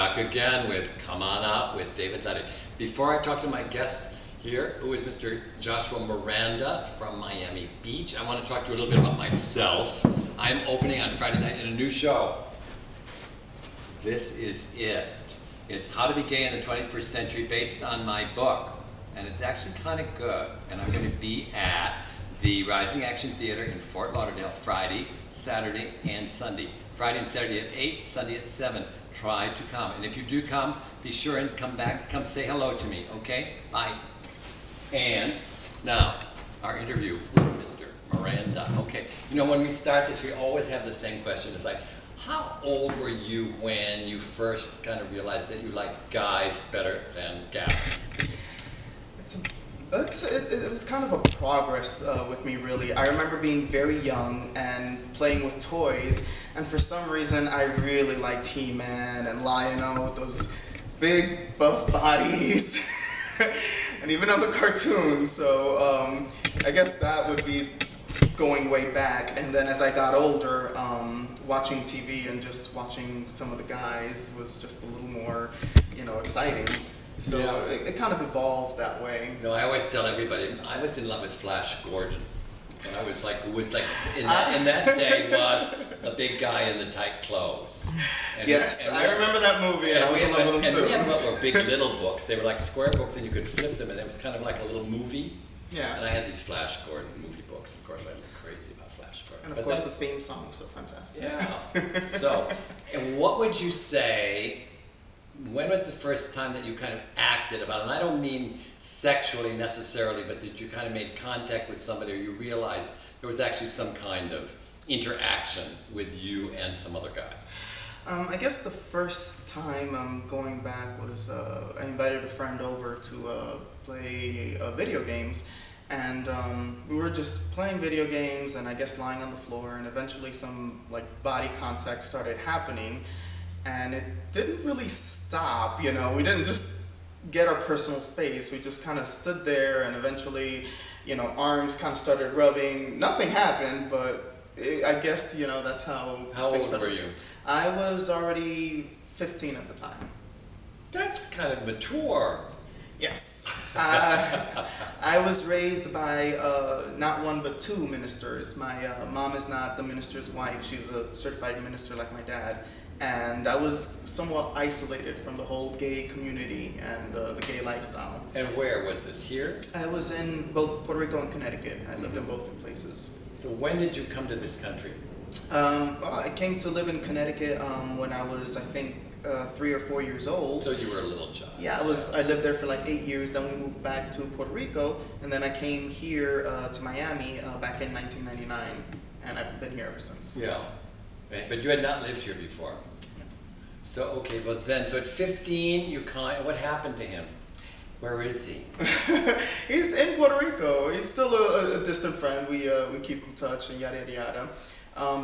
back again with Come On Out with David Leddick. Before I talk to my guest here, who is Mr. Joshua Miranda from Miami Beach, I want to talk to you a little bit about myself. I'm opening on Friday night in a new show. This is it. It's How to Be Gay in the 21st Century, based on my book. And it's actually kind of good. And I'm going to be at the Rising Action Theater in Fort Lauderdale Friday, Saturday, and Sunday. Friday and Saturday at 8, Sunday at 7. Try to come. And if you do come, be sure and come back, come say hello to me, okay? Bye. And now, our interview with Mr. Miranda. Okay, you know, when we start this, we always have the same question. It's like, how old were you when you first kind of realized that you like guys better than gals? It was kind of a progress with me, really. I remember being very young and playing with toys, and for some reason I really liked He-Man and Lion-O, those big buff bodies, and even other cartoons, so I guess that would be going way back. And then as I got older, watching TV and just watching some of the guys was just a little more, you know, exciting. So yeah, it kind of evolved that way. You know, I always tell everybody, I was in love with Flash Gordon. And I was like, who was like, in that day was the big guy in the tight clothes. And yes, I remember that movie, and I was in love with him too. And we had what were big little books. They were like square books, and you could flip them, and it was kind of like a little movie. Yeah. And I had these Flash Gordon movie books. Of course, I was crazy about Flash Gordon. And of course, the theme song was so fantastic. Yeah. So, and what would you say, when was the first time that you kind of acted about it? And I don't mean sexually necessarily, but that you kind of made contact with somebody, or you realized there was actually some kind of interaction with you and some other guy? I guess the first time going back was I invited a friend over to play video games, and we were just playing video games and I guess lying on the floor, and eventually some like body contact started happening, and it didn't really stop, you know. We didn't just get our personal space, we just kind of stood there, and eventually, you know, arms kind of started rubbing. Nothing happened, but I guess, you know, that's how. How old were you? I was already 15 at the time. That's kind of mature. Yes. I was raised by not one but two ministers. My mom is not the minister's wife. She's a certified minister like my dad. And I was somewhat isolated from the whole gay community and the gay lifestyle. And where was this? Here? I was in both Puerto Rico and Connecticut. I lived in both places. So when did you come to this country? I came to live in Connecticut when I was, I think, 3 or 4 years old. So you were a little child. Yeah, I lived there for like 8 years. Then we moved back to Puerto Rico, and then I came here to Miami back in 1999, and I've been here ever since. Yeah, but you had not lived here before. So okay, but then, so at 15, what happened to him? Where is he? He's in Puerto Rico. He's still a distant friend. We keep in touch and yada yada yada.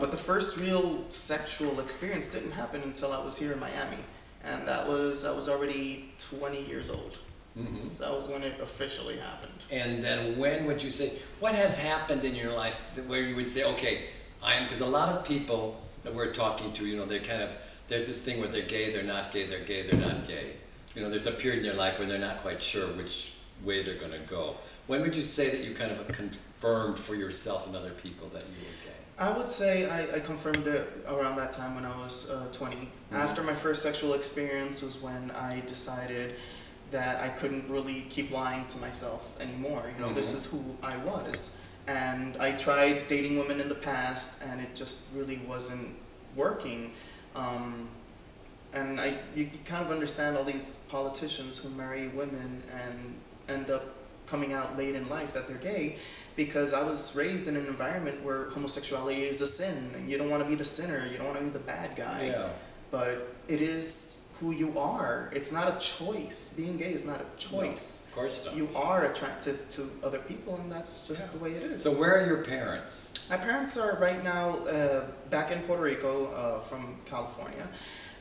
But the first real sexual experience didn't happen until I was here in Miami, and I was already 20 years old. Mm-hmm. So that was when it officially happened. And then when would you say, what has happened in your life where you would say, okay, because a lot of people that we're talking to, you know, they're kind of, there's this thing where they're gay, they're not gay, they're gay, they're not gay. You know, there's a period in their life when they're not quite sure which way they're going to go. When would you say that you kind of confirmed for yourself and other people that you were gay? I would say I confirmed it around that time when I was 20. Mm-hmm. After my first sexual experience was when I decided that I couldn't really keep lying to myself anymore. You know, this is who I was. And I tried dating women in the past, and it just really wasn't working. And you kind of understand all these politicians who marry women and end up coming out late in life that they're gay, because I was raised in an environment where homosexuality is a sin, and you don't want to be the sinner, you don't want to be the bad guy. Yeah. But it is who you are. It's not a choice. Being gay is not a choice. No, of course not. You are attractive to other people, and that's just the way it is. So where are your parents? My parents are right now back in Puerto Rico from California.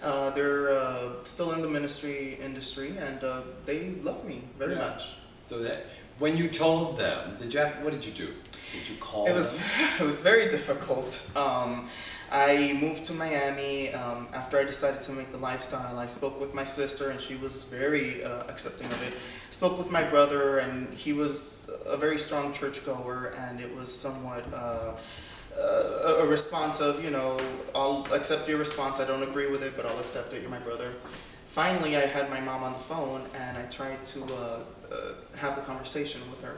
They're still in the ministry industry, and they love me very much. So that when you told them, what did you do? Did you call them? It was very difficult. I moved to Miami after I decided to make the lifestyle. I spoke with my sister, and she was very accepting of it. Spoke with my brother, and he was a very strong churchgoer, and it was somewhat a response of, you know, I'll accept your response. I don't agree with it, but I'll accept it. You're my brother. Finally, I had my mom on the phone, and I tried to have the conversation with her.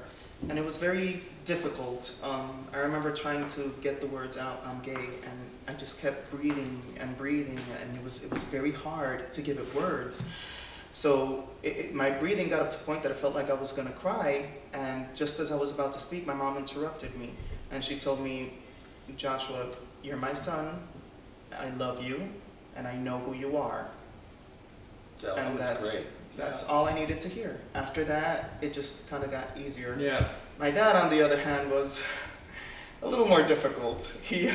And it was very difficult. I remember trying to get the words out, I'm gay, and I just kept breathing, and it was very hard to give it words. So my breathing got up to a point that I felt like I was going to cry, and just as I was about to speak, my mom interrupted me, and she told me, Joshua, you're my son, I love you, and I know who you are. So and that was that's all I needed to hear. After that, it just kind of got easier. Yeah. My dad, on the other hand, was a little more difficult. He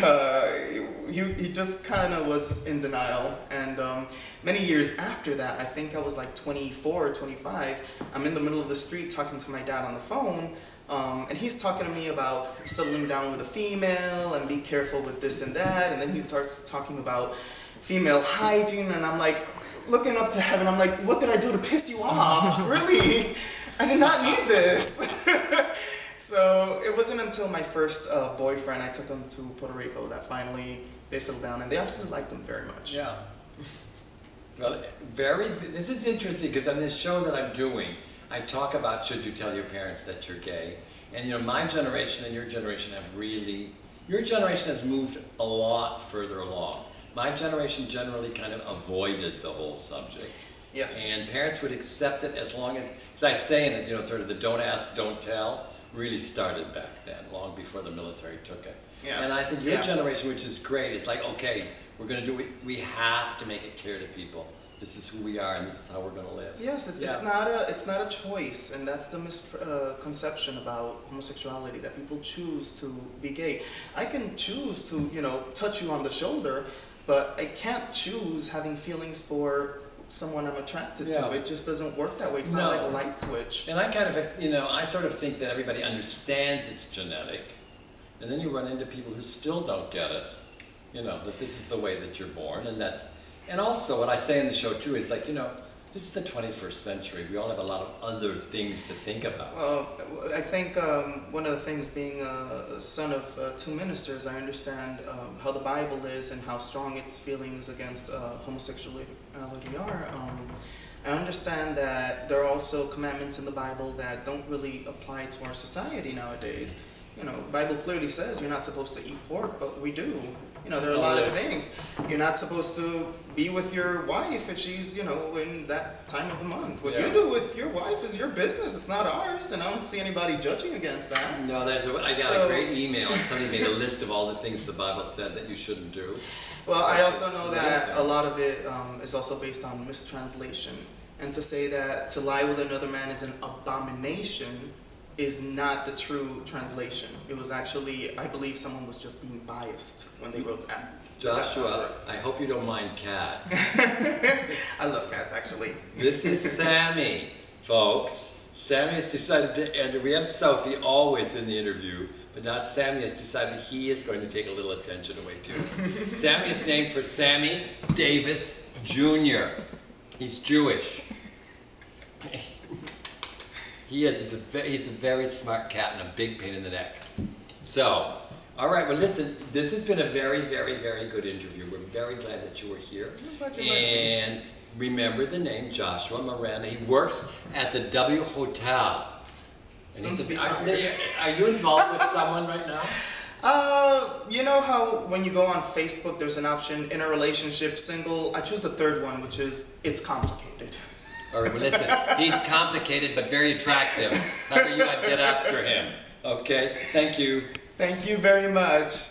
just kind of was in denial. And many years after that, I think I was like 24 or 25, I'm in the middle of the street talking to my dad on the phone, and he's talking to me about settling down with a female and be careful with this and that, and then he starts talking about female hygiene, and I'm like, looking up to heaven, I'm like, what did I do to piss you off? Really? I did not need this. So it wasn't until my first boyfriend, I took him to Puerto Rico, that finally they settled down, and they actually liked him very much. Yeah. Well, this is interesting, because on this show that I'm doing, I talk about should you tell your parents that you're gay. And you know, my generation and your generation have really, your generation has moved a lot further along. My generation generally kind of avoided the whole subject. Yes. And parents would accept it as long as I say in it, you know, sort of the don't ask, don't tell really started back then, long before the military took it. Yeah. And I think your generation, which is great, is like, okay, we're going to do it. We have to make it clear to people. This is who we are, and this is how we're going to live. Yes, it's not a choice, and that's the misconception about homosexuality, that people choose to be gay. I can choose to, you know, touch you on the shoulder, but I can't choose having feelings for someone I'm attracted to. It just doesn't work that way. It's not like a light switch. And I kind of, you know, I sort of think that everybody understands it's genetic, and then you run into people who still don't get it. You know, that this is the way that you're born, and that's, and also what I say in the show too is like, you know, this is the 21st century. We all have a lot of other things to think about. Well, I think one of the things, being a son of two ministers, I understand how the Bible is and how strong its feelings against homosexuality are. I understand that there are also commandments in the Bible that don't really apply to our society nowadays. You know, the Bible clearly says you're not supposed to eat pork, but we do. You know, there are a lot of things. You're not supposed to be with your wife if she's, you know, in that time of the month. What you do with your wife is your business. It's not ours, and I don't see anybody judging against that. No, I got a great email, and somebody made a list of all the things the Bible said that you shouldn't do. Well, I also know that a lot of it is also based on mistranslation. And to say that to lie with another man is an abomination is not the true translation. It was actually, I believe someone was just being biased when they wrote that. Joshua, I hope you don't mind cats. I love cats, actually. This is Sammy, folks. Sammy has decided to enter. We have Sophie always in the interview, but now Sammy has decided he is going to take a little attention away too. Sammy is named for Sammy Davis Jr. He's Jewish. He is. He's a very smart cat and a big pain in the neck. So, all right. Well, listen. This has been a very, very, very good interview. We're very glad that you were here. And remember the name Joshua Miranda. He works at the W Hotel. Are you involved with someone right now? You know how when you go on Facebook, there's an option in a relationship, single. I choose the third one, which is it's complicated. All right, well, listen, he's complicated but very attractive. However you want to get after him. Okay, thank you. Thank you very much.